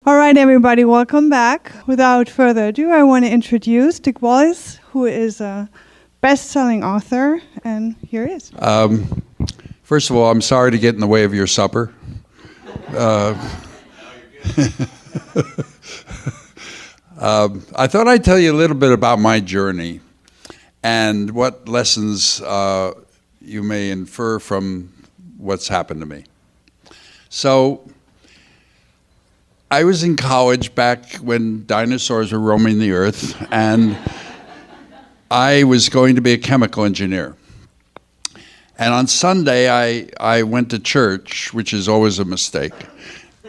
All right, everybody, welcome back. Without further ado, I want to introduce Dick Bolles, who is a best-selling author, and here he is. First of all, I'm sorry to get in the way of your supper. I thought I'd tell you a little bit about my journey and what lessons you may infer from what's happened to me. So, I was in college back when dinosaurs were roaming the earth, and I was going to be a chemical engineer. And on Sunday, I went to church, which is always a mistake,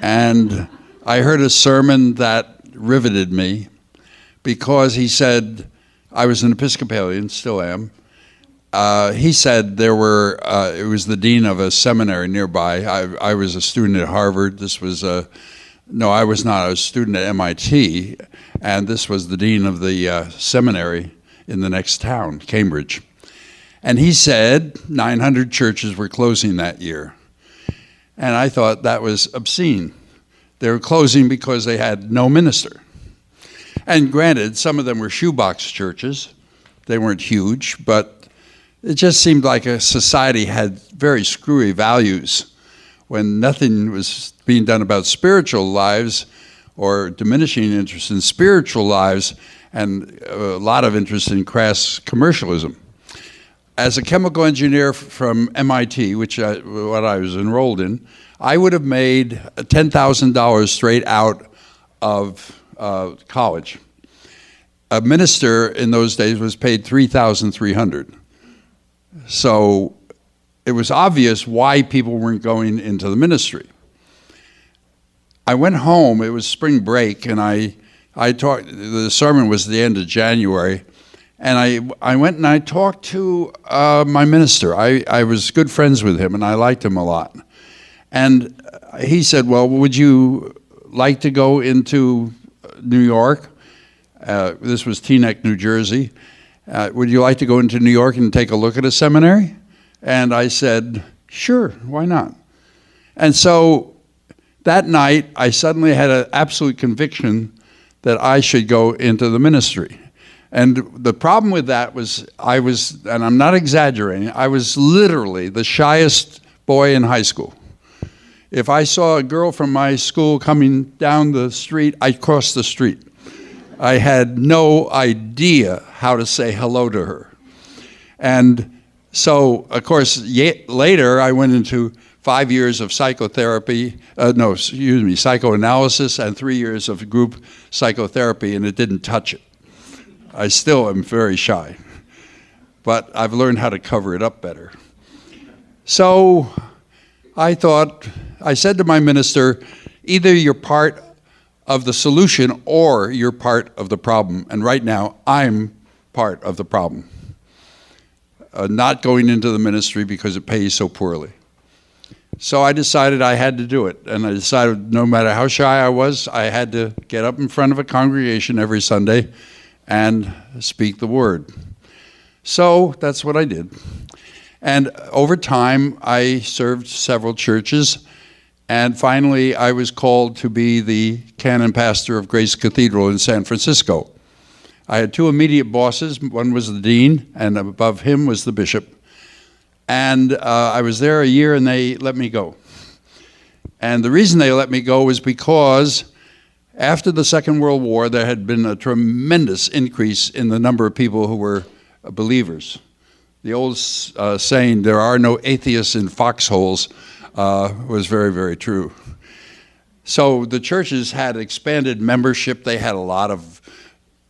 and I heard a sermon that riveted me because he said, I was an Episcopalian, still am. He said it was the dean of a seminary nearby. I was a student at Harvard. No, I was not. I was a student at MIT, and this was the dean of the seminary in the next town, Cambridge. And he said 900 churches were closing that year. And I thought that was obscene. They were closing because they had no minister. And granted, some of them were shoebox churches. They weren't huge, but it just seemed like a society had very screwy values when nothing was being done about spiritual lives or diminishing interest in spiritual lives and a lot of interest in crass commercialism. As a chemical engineer from MIT, what I was enrolled in, I would have made $10,000 straight out of college. A minister in those days was paid $3,300. So it was obvious why people weren't going into the ministry. I went home, it was spring break, and the sermon was the end of January, and I went and I talked to my minister. I was good friends with him, and I liked him a lot. And he said, well, would you like to go into New York? This was Teaneck, New Jersey. Would you like to go into New York and take a look at a seminary? And I said, sure, why not? And so that night, I suddenly had an absolute conviction that I should go into the ministry. And the problem with that was and I'm not exaggerating, I was literally the shyest boy in high school. If I saw a girl from my school coming down the street, I'd cross the street. I had no idea how to say hello to her. And so, of course, later I went into 5 years of psychoanalysis and 3 years of group psychotherapy, and it didn't touch it. I still am very shy, but I've learned how to cover it up better. So I said to my minister, either you're part of the solution or you're part of the problem. And right now, I'm part of the problem. Not going into the ministry because it pays so poorly. So I decided I had to do it. And I decided no matter how shy I was, I had to get up in front of a congregation every Sunday and speak the word. So that's what I did. And over time, I served several churches. And finally, I was called to be the canon pastor of Grace Cathedral in San Francisco. I had two immediate bosses. One was the dean, and above him was the bishop. And I was there a year, and they let me go. And the reason they let me go was because after the Second World War, there had been a tremendous increase in the number of people who were believers. The old saying, there are no atheists in foxholes, was very, very true. So the churches had expanded membership. They had a lot of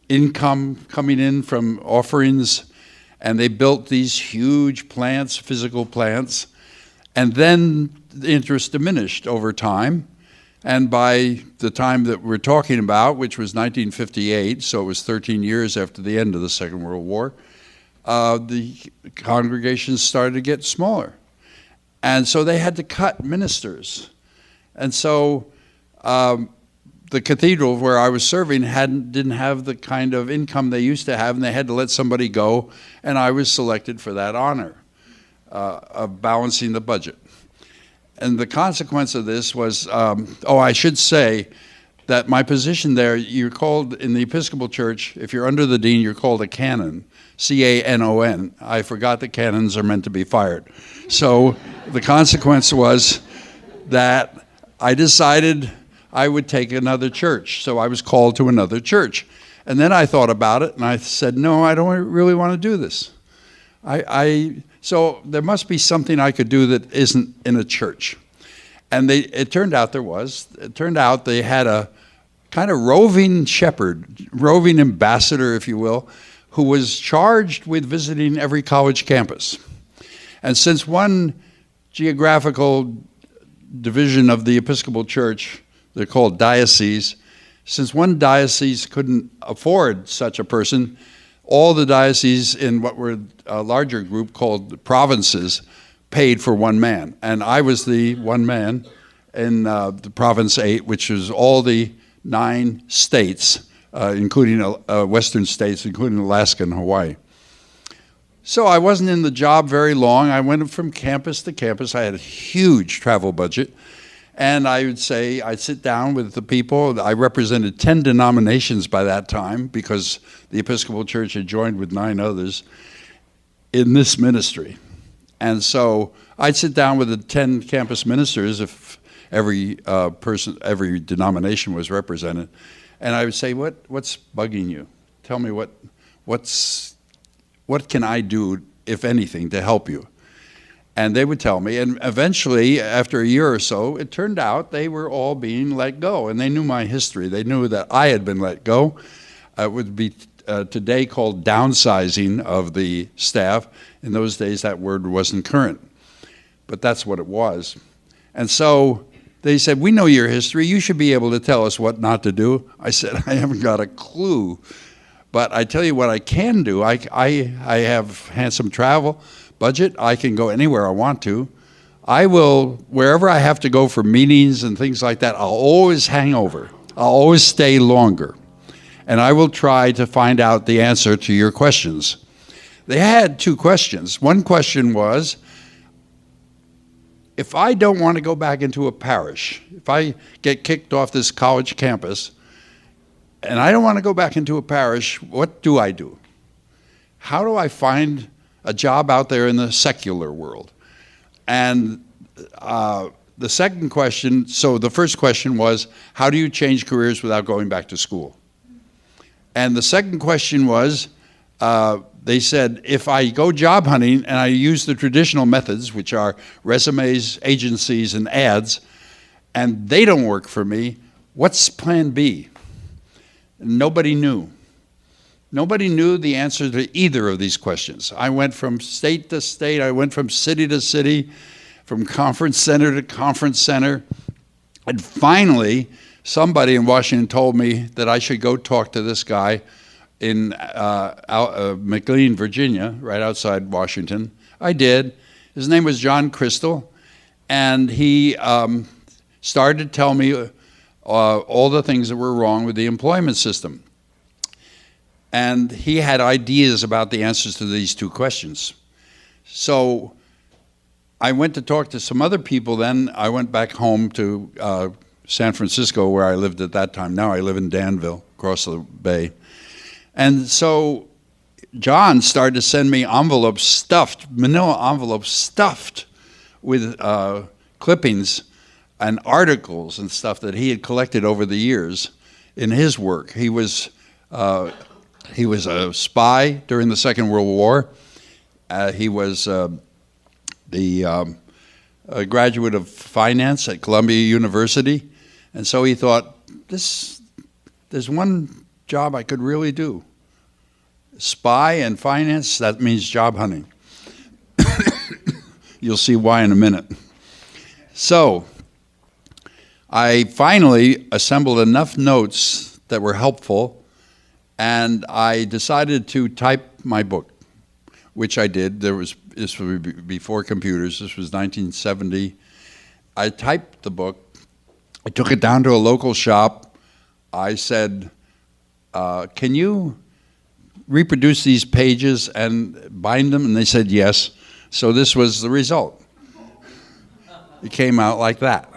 income coming in from offerings, and they built these huge plants, physical plants, and then the interest diminished over time. And by the time that we're talking about, which was 1958, so it was 13 years after the end of the Second World War, the congregations started to get smaller. And so they had to cut ministers. And so the cathedral where I was serving didn't have the kind of income they used to have, and they had to let somebody go, and I was selected for that honor of balancing the budget. And the consequence of this was, I should say, that my position there, you're called, in the Episcopal Church, if you're under the dean, you're called a canon, C-A-N-O-N. I forgot that canons are meant to be fired. So the consequence was that I decided I would take another church. So I was called to another church. And then I thought about it, and I said, no, I don't really want to do this. So there must be something I could do that isn't in a church. And it turned out there was. It turned out they had a kind of roving shepherd, roving ambassador, if you will, who was charged with visiting every college campus. And since one geographical division of the Episcopal Church, they're called dioceses, since one diocese couldn't afford such a person, all the dioceses in what were a larger group called provinces paid for one man. And I was the one man in the Province 8, which is all the 9 states, including western states, including Alaska and Hawaii. So I wasn't in the job very long. I went from campus to campus. I had a huge travel budget. And I would say, I'd sit down with the people. I represented 10 denominations by that time because the Episcopal Church had joined with 9 others in this ministry. And so I'd sit down with the 10 campus ministers if every every denomination was represented. And I would say, what's bugging you? Tell me what can I do, if anything, to help you? And they would tell me, and eventually, after a year or so, it turned out they were all being let go. And they knew my history. They knew that I had been let go. It would be today called downsizing of the staff. In those days, that word wasn't current. But that's what it was. And so they said, we know your history. You should be able to tell us what not to do. I said, I haven't got a clue. But I tell you what I can do. I have handsome travel budget. I can go anywhere I want to. I will, wherever I have to go for meetings and things like that, I'll always hang over. I'll always stay longer. And I will try to find out the answer to your questions. They had 2 questions. One question was, if I don't want to go back into a parish, if I get kicked off this college campus, and I don't want to go back into a parish, what do I do? How do I find a job out there in the secular world? And the second question, so the first question was, how do you change careers without going back to school? And the second question was, they said, if I go job hunting and I use the traditional methods, which are resumes, agencies, and ads, and they don't work for me, what's plan B? Nobody knew. Nobody knew the answer to either of these questions. I went from state to state. I went from city to city, from conference center to conference center. And finally, somebody in Washington told me that I should go talk to this guy in McLean, Virginia, right outside Washington. I did. His name was John Crystal. And he started to tell me all the things that were wrong with the employment system. And he had ideas about the answers to these 2 questions. So I went to talk to some other people then. I went back home to San Francisco, where I lived at that time. Now I live in Danville, across the bay. And so John started to send me envelopes stuffed, manila envelopes stuffed with clippings and articles and stuff that he had collected over the years in his work. He was a spy during the Second World War. He was a graduate of finance at Columbia University. And so he thought, there's one job I could really do. Spy and finance, that means job hunting. You'll see why in a minute. So I finally assembled enough notes that were helpful, and I decided to type my book, which I did. This was before computers. This was 1970. I typed the book. I took it down to a local shop. I said, can you reproduce these pages and bind them? And they said yes. So this was the result. It came out like that.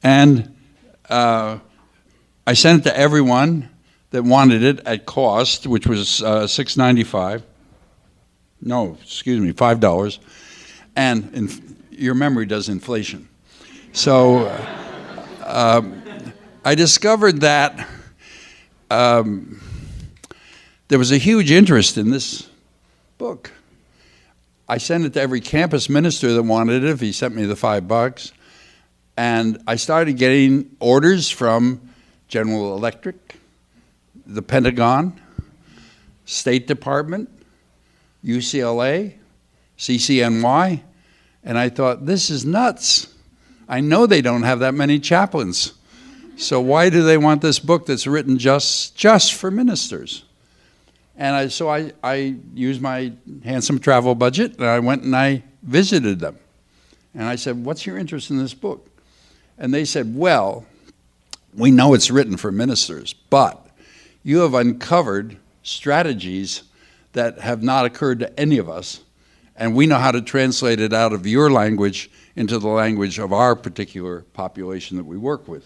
And I sent it to everyone that wanted it at cost, which was $6.95. No, excuse me, $5. And your memory does inflation. So I discovered that there was a huge interest in this book. I sent it to every campus minister that wanted it if he sent me the $5. And I started getting orders from General Electric, the Pentagon, State Department, UCLA, CCNY, and I thought, this is nuts. I know they don't have that many chaplains. So why do they want this book that's written just for ministers? And so I used my handsome travel budget, and I went and I visited them. And I said, what's your interest in this book? And they said, well, we know it's written for ministers, but you have uncovered strategies that have not occurred to any of us, and we know how to translate it out of your language into the language of our particular population that we work with.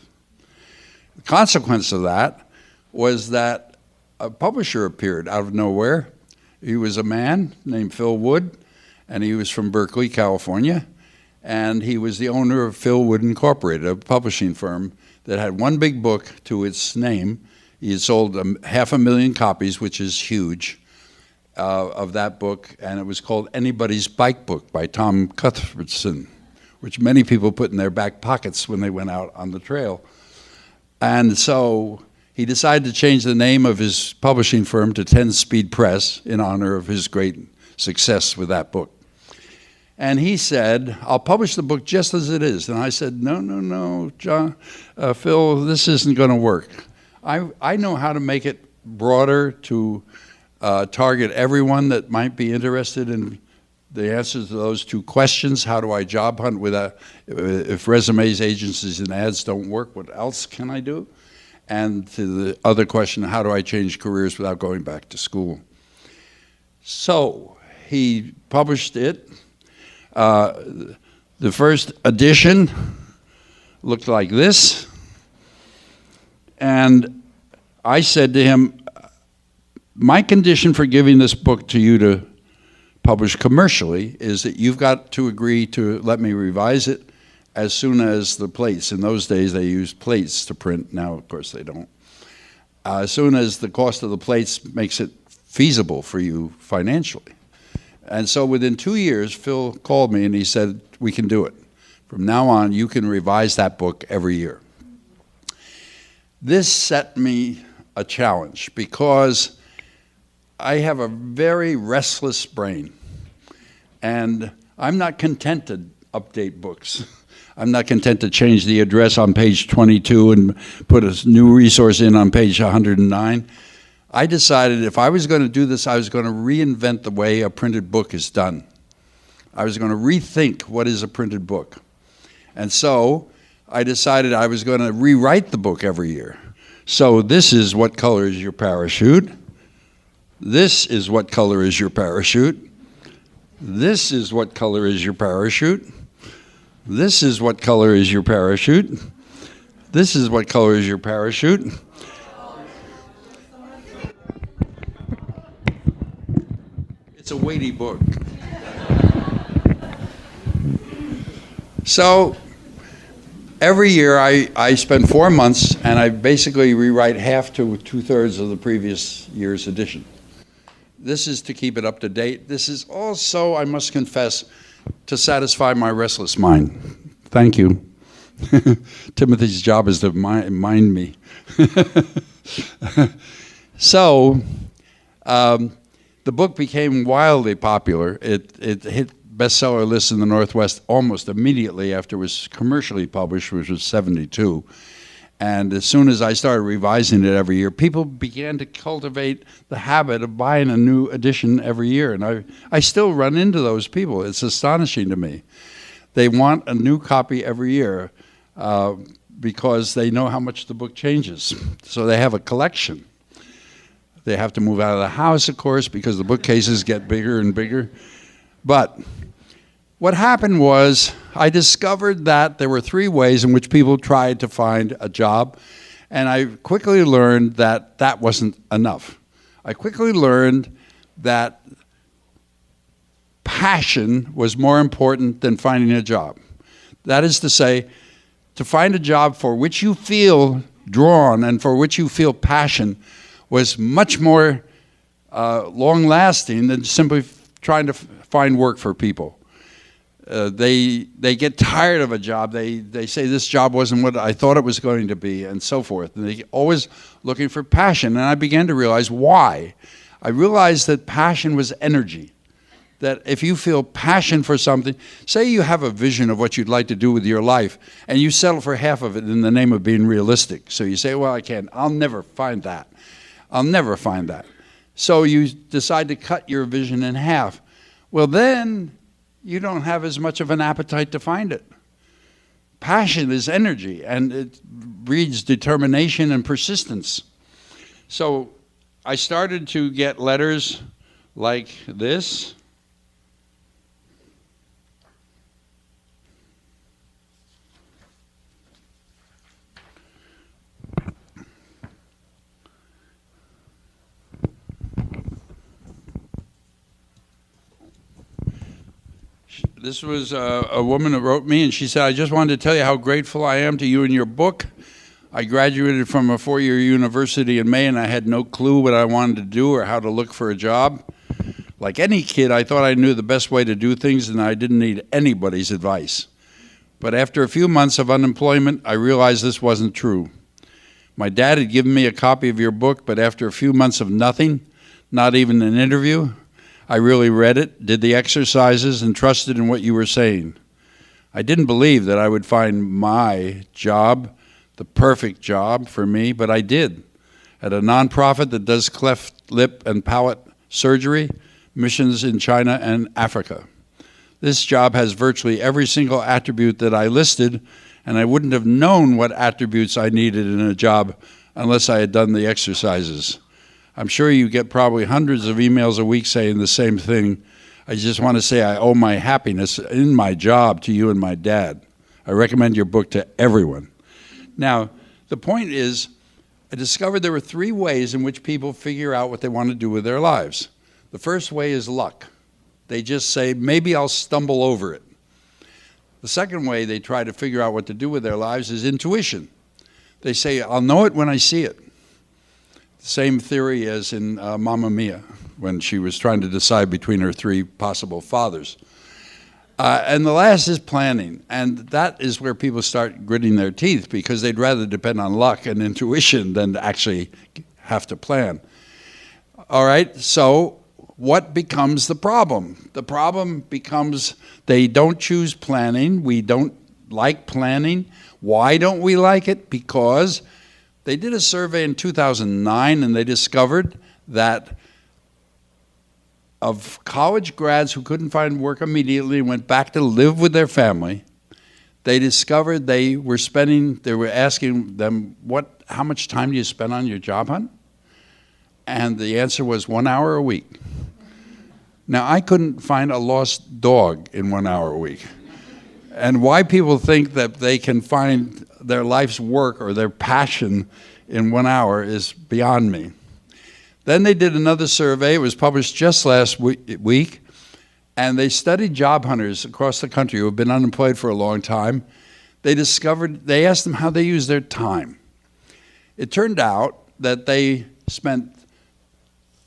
The consequence of that was that a publisher appeared out of nowhere. He was a man named Phil Wood, and he was from Berkeley, California, and he was the owner of Phil Wood Incorporated, a publishing firm that had one big book to its name. He had sold 500,000 copies, which is huge, of that book, and it was called Anybody's Bike Book by Tom Cuthbertson, which many people put in their back pockets when they went out on the trail. And so he decided to change the name of his publishing firm to 10 Speed Press in honor of his great success with that book. And he said, I'll publish the book just as it is. And I said, no, John, Phil, this isn't going to work. I know how to make it broader to target everyone that might be interested in the answers to those two questions. How do I job hunt if resumes, agencies, and ads don't work, what else can I do? And to the other question, how do I change careers without going back to school? So he published it. The first edition looked like this. And I said to him, my condition for giving this book to you to publish commercially is that you've got to agree to let me revise it as soon as the plates. In those days, they used plates to print. Now, of course, they don't. As soon as the cost of the plates makes it feasible for you financially. And so within 2 years, Phil called me and he said, we can do it. From now on, you can revise that book every year. This set me a challenge because I have a very restless brain, and I'm not content to update books. I'm not content to change the address on page 22 and put a new resource in on page 109. I decided if I was going to do this, I was going to reinvent the way a printed book is done. I was going to rethink what is a printed book. And so I decided I was going to rewrite the book every year. So this is what color is your parachute. This is what color is your parachute. This is what color is your parachute. This is what color is your parachute. This is what color is your parachute. It's a weighty book. So every year I spend 4 months and I basically rewrite half to 2/3 of the previous year's edition. This is to keep it up to date. This is also, I must confess, to satisfy my restless mind. Thank you. Timothy's job is to mind me. So, the book became wildly popular. It hit bestseller lists in the Northwest almost immediately after it was commercially published, which was 1972. And as soon as I started revising it every year, people began to cultivate the habit of buying a new edition every year. And I still run into those people. It's astonishing to me. They want a new copy every year because they know how much the book changes. So they have a collection. They have to move out of the house, of course, because the bookcases get bigger and bigger. But what happened was I discovered that there were 3 ways in which people tried to find a job, And I quickly learned that that wasn't enough. I quickly learned that passion was more important than finding a job. That is to say, to find a job for which you feel drawn and for which you feel passion was much more long-lasting than simply trying to find work for people. They get tired of a job. They say this job wasn't what I thought it was going to be, and so forth. And they're always looking for passion. And I began to realize why. I realized that passion was energy. That if you feel passion for something, say you have a vision of what you'd like to do with your life, and you settle for half of it in the name of being realistic. So you say, well, I'll never find that. I'll never find that. So you decide to cut your vision in half. Well, then you don't have as much of an appetite to find it. Passion is energy, and it breeds determination and persistence. So I started to get letters like this. This was a woman that wrote me, and she said, I just wanted to tell you how grateful I am to you and your book. I graduated from a 4-year university in May, and I had no clue what I wanted to do or how to look for a job. Like any kid, I thought I knew the best way to do things, and I didn't need anybody's advice. But after a few months of unemployment, I realized this wasn't true. My dad had given me a copy of your book, but after a few months of nothing, not even an interview, I really read it, did the exercises, and trusted in what you were saying. I didn't believe that I would find my job, the perfect job for me, but I did. At a nonprofit that does cleft lip and palate surgery, missions in China and Africa. This job has virtually every single attribute that I listed, and I wouldn't have known what attributes I needed in a job unless I had done the exercises. I'm sure you get probably hundreds of emails a week saying the same thing. I just want to say I owe my happiness in my job to you and my dad. I recommend your book to everyone. Now, the point is, I discovered there were 3 ways in which people figure out what they want to do with their lives. The first way is luck. They just say, maybe I'll stumble over it. The second way they try to figure out what to do with their lives is intuition. They say, I'll know it when I see it. Same theory as in Mamma Mia, when she was trying to decide between her 3 possible fathers. And the last is planning, and that is where people start gritting their teeth because they'd rather depend on luck and intuition than to actually have to plan. All right, so what becomes the problem? The problem becomes they don't choose planning. We don't like planning. Why don't we like it? Because they did a survey in 2009, and they discovered that of college grads who couldn't find work immediately and went back to live with their family, they discovered they were asking them, how much time do you spend on your job hunt? And the answer was 1 hour a week. Now, I couldn't find a lost dog in 1 hour a week. And why people think that they can find their life's work or their passion in 1 hour is beyond me. Then they did another survey. It was published just last week, and they studied job hunters across the country who have been unemployed for a long time. They asked them how they use their time. It turned out that they spent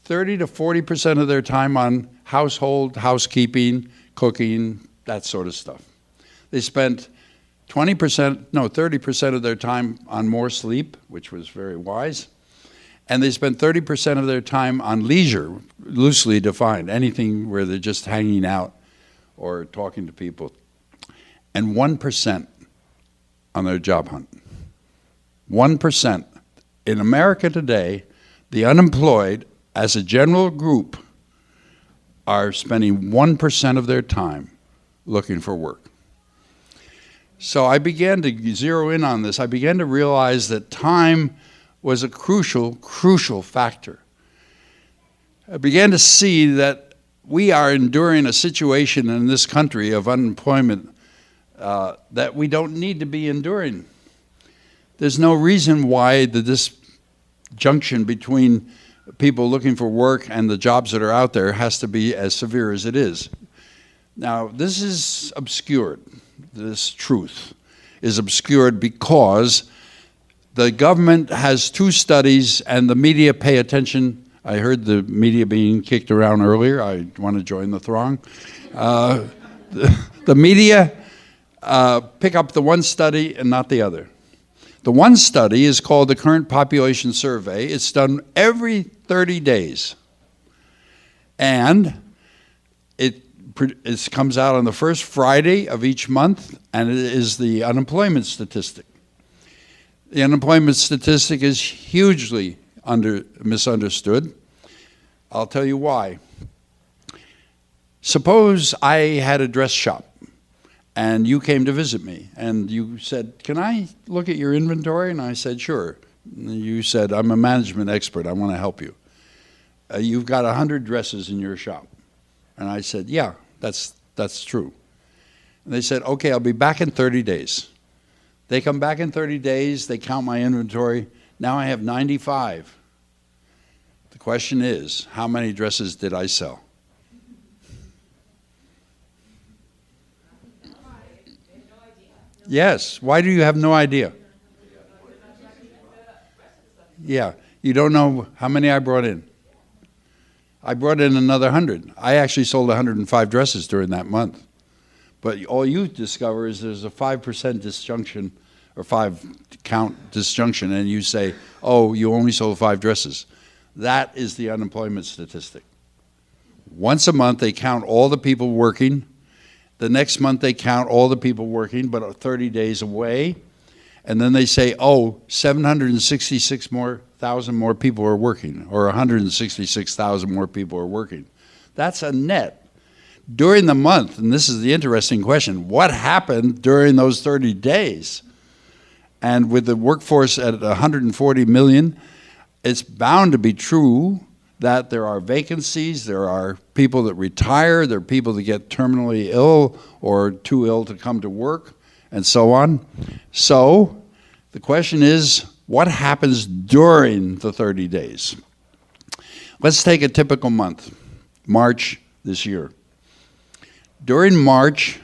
30 to 40% of their time on housekeeping, cooking, that sort of stuff. They spent 30% of their time on more sleep, which was very wise. And they spent 30% of their time on leisure, loosely defined, anything where they're just hanging out or talking to people. And 1% on their job hunt. 1%. In America today, the unemployed, as a general group, are spending 1% of their time looking for work. So I began to zero in on this. I began to realize that time was a crucial factor. I began to see that we are enduring a situation in this country of unemployment that we don't need to be enduring. there's no reason why the disjunction between people looking for work and the jobs that are out there has to be as severe as it is. Now, this is obscured. This truth is obscured because the government has 2 studies and the media pay attention. I heard the media being kicked around earlier. I want to join the throng. The media pick up the one study and not the other. The one study is called the Current Population Survey. It's done every 30 days. And it comes out on the first Friday of each month, and it is the unemployment statistic. The unemployment statistic is hugely misunderstood. I'll tell you why. Suppose I had a dress shop, and you came to visit me, and you said, "Can I look at your inventory?" And I said, "Sure." And you said, "I'm a management expert. I want to help you. You've got 100 dresses in your shop." And I said, "Yeah, that's true." And they said, "Okay, I'll be back in 30 days." They come back in 30 days, they count my inventory. Now I have 95. The question is, how many dresses did I sell? Yes, why do you have no idea? Yeah, you don't know how many I brought in. I brought in another 100. I actually sold 105 dresses during that month. But all you discover is there's a 5% disjunction, or 5-count disjunction, and you say, "Oh, you only sold 5 dresses." That is the unemployment statistic. Once a month, they count all the people working. The next month, they count all the people working, but 30 days away. And then they say, "Oh, 766,000 more people are working," or 166,000 more people are working. That's a net. During the month, and this is the interesting question, what happened during those 30 days? And with the workforce at 140 million, it's bound to be true that there are vacancies, there are people that retire, there are people that get terminally ill or too ill to come to work, and so on. So the question is, what happens during the 30 days? Let's take a typical month, March this year. During March,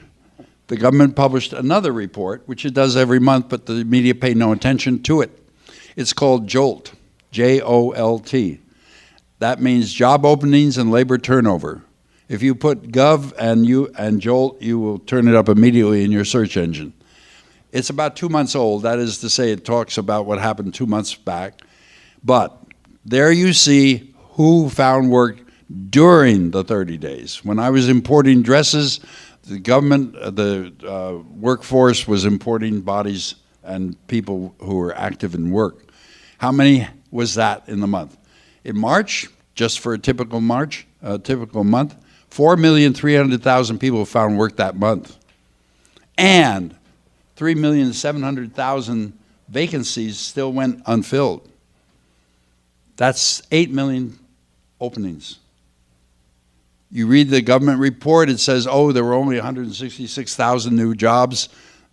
the government published another report, which it does every month, but the media pay no attention to it. It's called JOLT, J-O-L-T. That means job openings and labor turnover. If you put Gov and JOLT, you will turn it up immediately in your search engine. It's about 2 months old. That is to say, it talks about what happened 2 months back. But there you see who found work during the 30 days. When I was importing dresses, the government, the workforce was importing bodies and people who were active in work. How many was that in the month? In March, just for a typical month, 4,300,000 people found work that month. And 3,700,000 vacancies still went unfilled. That's 8 million openings. You read the government report, it says, "Oh, there were only 166,000 new jobs."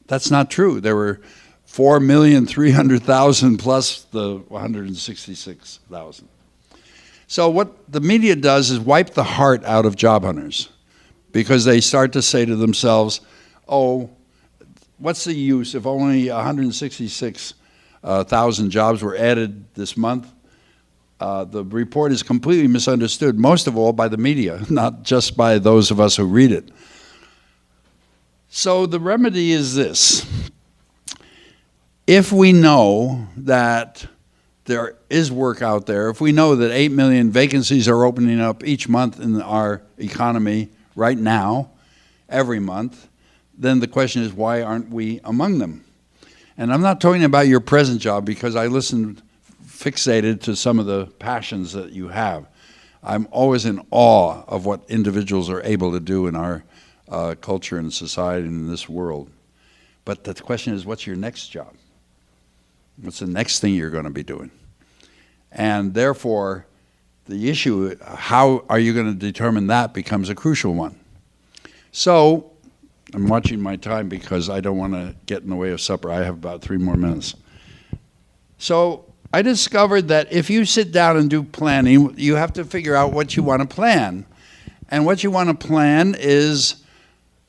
That's not true. There were 4,300,000 plus the 166,000. So what the media does is wipe the heart out of job hunters, because they start to say to themselves, "Oh, what's the use if only 166,000 jobs were added this month?" The report is completely misunderstood, most of all by the media, not just by those of us who read it. So the remedy is this. If we know that there is work out there, if we know that 8 million vacancies are opening up each month in our economy right now, every month, then the question is, why aren't we among them? And I'm not talking about your present job, because I listened fixated to some of the passions that you have. I'm always in awe of what individuals are able to do in our culture and society and in this world. But the question is, what's your next job? What's the next thing you're going to be doing? And therefore, the issue, how are you going to determine that, becomes a crucial one. So, I'm watching my time because I don't want to get in the way of supper. I have about 3 more minutes. So I discovered that if you sit down and do planning, you have to figure out what you want to plan. And what you want to plan is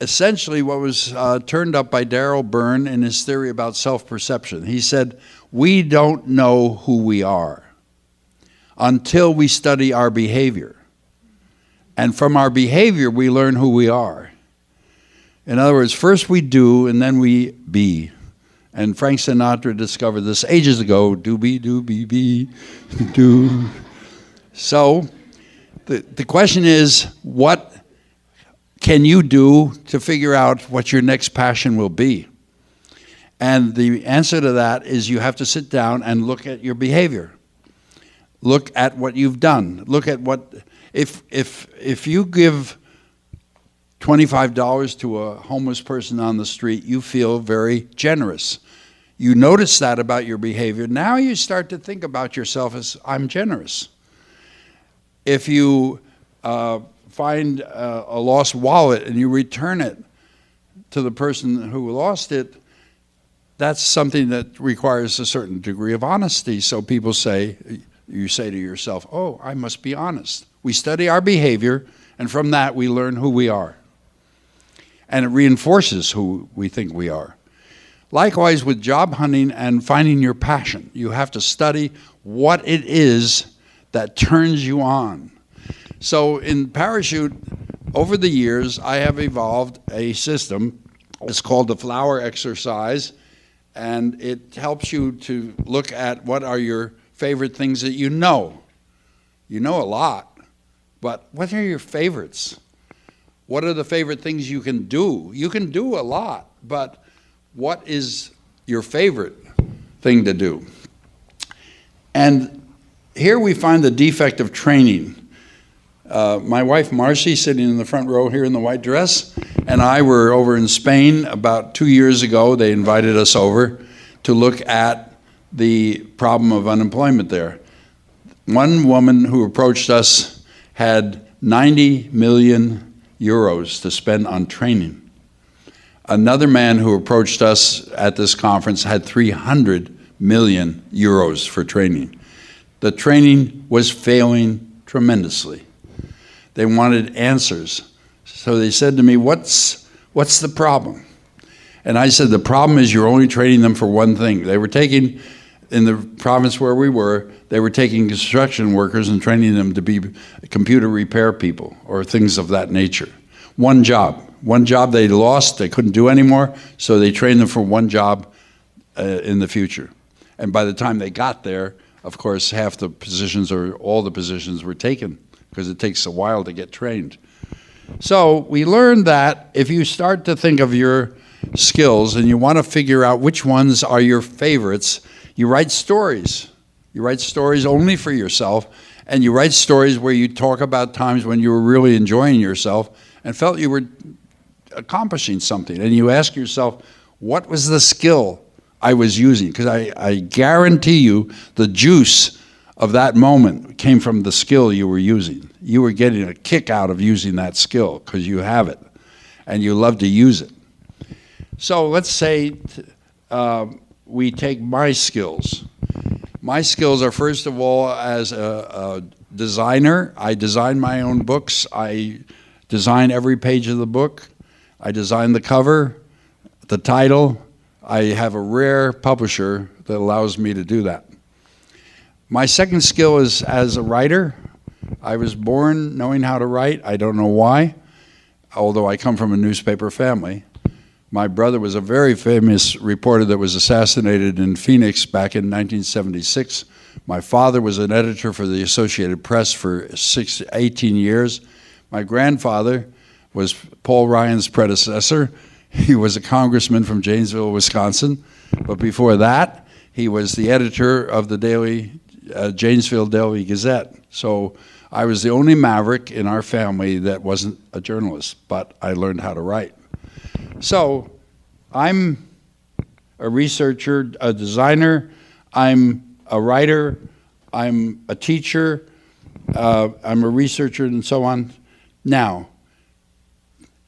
essentially what was turned up by Darrell Byrne in his theory about self-perception. He said, we don't know who we are until we study our behavior. And from our behavior, we learn who we are. In other words, first we do, and then we be. And Frank Sinatra discovered this ages ago, do-be, be, do. So the question is, what can you do to figure out what your next passion will be? And the answer to that is you have to sit down and look at your behavior. Look at what you've done. Look at what, if you give $25 to a homeless person on the street, you feel very generous. You notice that about your behavior. Now you start to think about yourself as, I'm generous. If you find a lost wallet and you return it to the person who lost it, that's something that requires a certain degree of honesty. So people say, you say to yourself, oh, I must be honest. We study our behavior, and from that we learn who we are. And it reinforces who we think we are. Likewise with job hunting and finding your passion. You have to study what it is that turns you on. So in Parachute, over the years, I have evolved a system. It's called the flower exercise, and it helps you to look at what are your favorite things that you know. You know a lot, but what are your favorites? What are the favorite things you can do? You can do a lot, but what is your favorite thing to do? And here we find the defect of training. My wife Marcy, sitting in the front row here in the white dress, and I were over in Spain about 2 years ago. They invited us over to look at the problem of unemployment there. One woman who approached us had 90 million euros to spend on training. Another man who approached us at this conference had 300 million euros for training. The training was failing tremendously. They wanted answers. So they said to me, what's the problem? And I said, the problem is you're only training them for one thing. They were taking, in the province where we were, they were taking construction workers and training them to be computer repair people or things of that nature. One job. One job they lost, they couldn't do anymore, so they trained them for one job in the future. And by the time they got there, of course, half the positions or all the positions were taken because it takes a while to get trained. So we learned that if you start to think of your skills and you want to figure out which ones are your favorites, you write stories. You write stories only for yourself, and you write stories where you talk about times when you were really enjoying yourself and felt you were accomplishing something. And you ask yourself, what was the skill I was using? Because I guarantee you the juice of that moment came from the skill you were using. You were getting a kick out of using that skill because you have it and you love to use it. So let's say we take my skills. My skills are, first of all, as a designer. I design my own books. I design every page of the book. I design the cover, the title. I have a rare publisher that allows me to do that. My second skill is as a writer. I was born knowing how to write. I don't know why, although I come from a newspaper family. My brother was a very famous reporter that was assassinated in Phoenix back in 1976. My father was an editor for the Associated Press for 18 years. My grandfather was Paul Ryan's predecessor. He was a congressman from Janesville, Wisconsin. But before that, he was the editor of the Janesville Daily Gazette. So I was the only maverick in our family that wasn't a journalist, but I learned how to write. So I'm a researcher, a designer, I'm a writer, I'm a teacher, I'm a researcher, and so on. Now,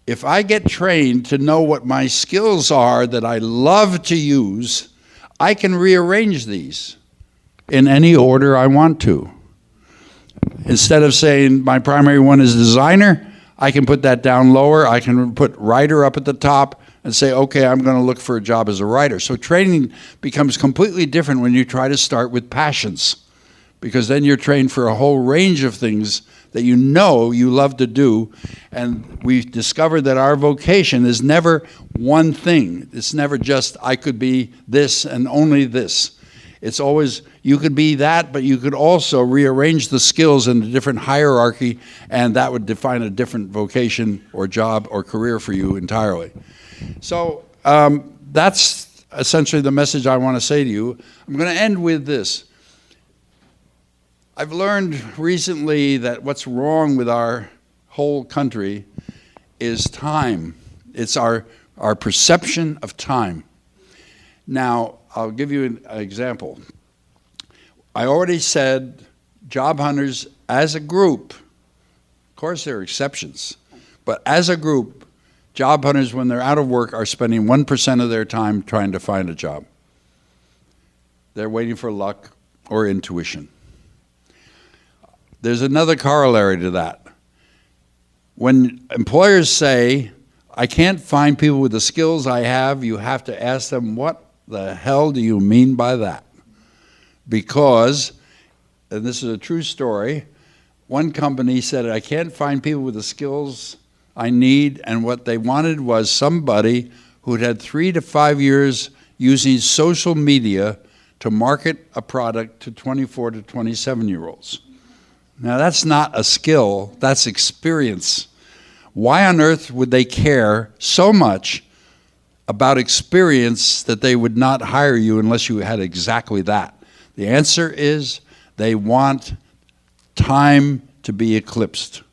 if I get trained to know what my skills are that I love to use, I can rearrange these. in any order I want to. Instead of saying my primary one is designer, I can put that down lower. I can put writer up at the top and say, okay, I'm going to look for a job as a writer. So training becomes completely different when you try to start with passions, because then you're trained for a whole range of things that you know you love to do. And we've discovered that our vocation is never one thing. It's never just, I could be this and only this. It's always, you could be that, but you could also rearrange the skills in a different hierarchy, and that would define a different vocation or job or career for you entirely. So that's essentially the message I want to say to you. I'm going to end with this. I've learned recently that what's wrong with our whole country is time. It's our perception of time. Now, I'll give you an example. I already said job hunters as a group, of course there are exceptions, but as a group, job hunters when they're out of work are spending 1% of their time trying to find a job. They're waiting for luck or intuition. There's another corollary to that. When employers say, I can't find people with the skills I have, you have to ask them, what the hell do you mean by that? Because, and this is a true story, one company said, I can't find people with the skills I need, and what they wanted was somebody who'd had 3 to 5 years using social media to market a product to 24 to 27-year-olds. Now that's not a skill, that's experience. Why on earth would they care so much about experience that they would not hire you unless you had exactly that? The answer is they want time to be eclipsed.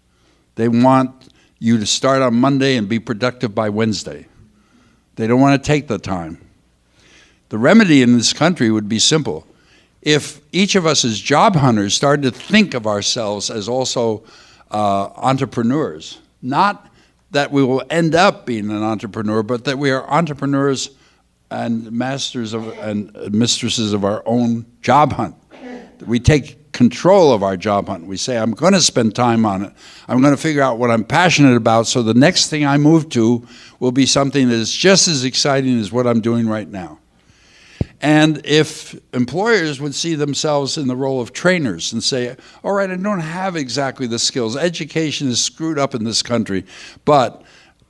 They want you to start on Monday and be productive by Wednesday. They don't want to take the time. The remedy in this country would be simple. If each of us as job hunters started to think of ourselves as also entrepreneurs, not that we will end up being an entrepreneur, but that we are entrepreneurs and masters of and mistresses of our own job hunt. We take control of our job hunt. We say, I'm going to spend time on it. I'm going to figure out what I'm passionate about, so the next thing I move to will be something that is just as exciting as what I'm doing right now. And if employers would see themselves in the role of trainers and say, all right, I don't have exactly the skills. Education is screwed up in this country, but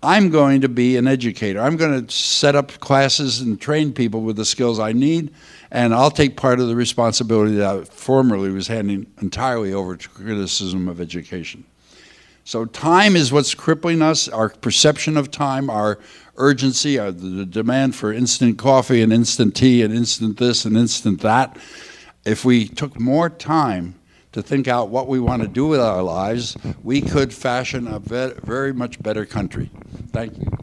I'm going to be an educator. I'm going to set up classes and train people with the skills I need, and I'll take part of the responsibility that I formerly was handing entirely over to criticism of education. So time is what's crippling us, our perception of time, our urgency, the demand for instant coffee and instant tea and instant this and instant that. If we took more time to think out what we want to do with our lives, we could fashion a very much better country. Thank you.